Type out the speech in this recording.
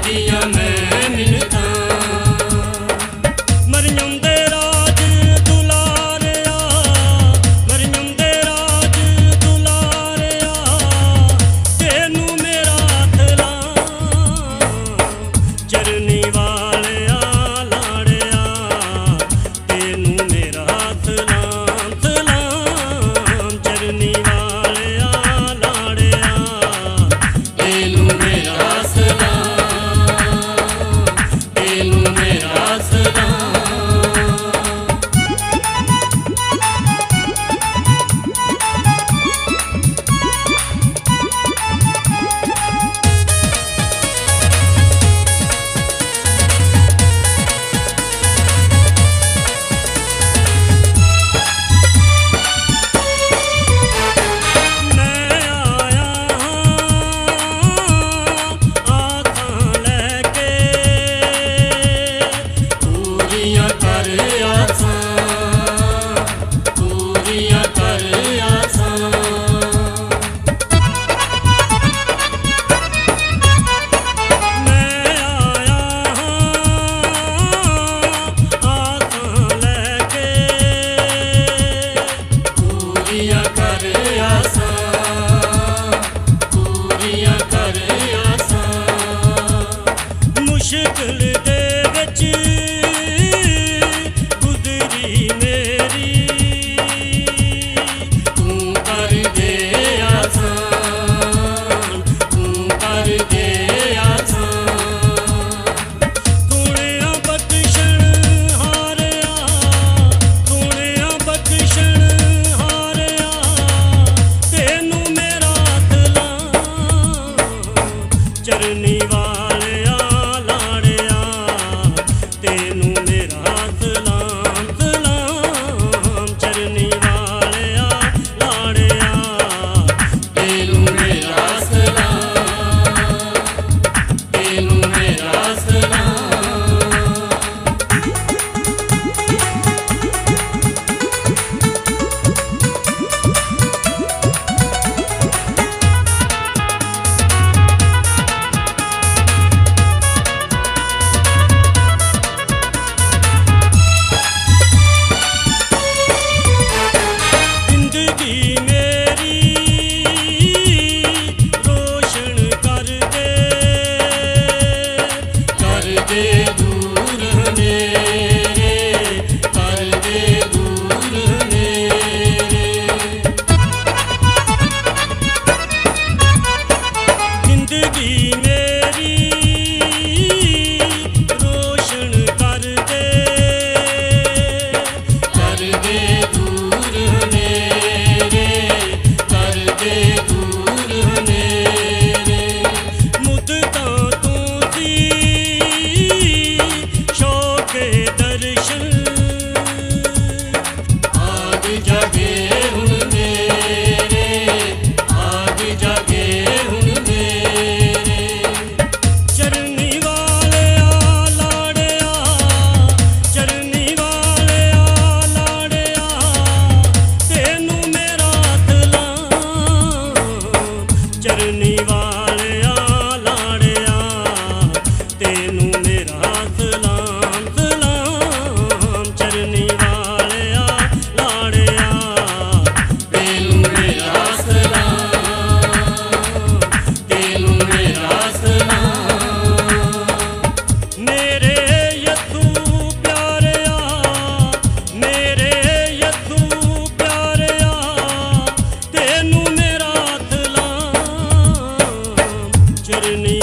दिया मैं मिन्नतां मरियम दे राज दुलारिया मरियम दे राज दुलारिया तेनू मेरा हथ लां चरनी वालिया लाड़िया तेनू मेरा हथ लां चरनी वालिया लाड़िया तेनू मेरा हथ तेनू मेरा हथ मुश्किल दे विच गुजरी मेरी तू कर दे आसान तू कर दे आसान गुणियां बख्शण हारिया गुणियां बख्शण हारिया तेनू मेरा हथ लां चरनी वालिया तेनू मेरा हथ लां चरनी वालिया लाड़िया तेनू मेरा हथ तेनू मेरा हथ चरनी वालिया लाड़िया तेनू मेरा हथ लां चरनी वालिया लाड़िया तेनू मेरा हथ तेनू मेरा हथ मेरे यत्थू प्यारिया मेरे यत्थू प्यारिया तेनू मेरा हथ चरनी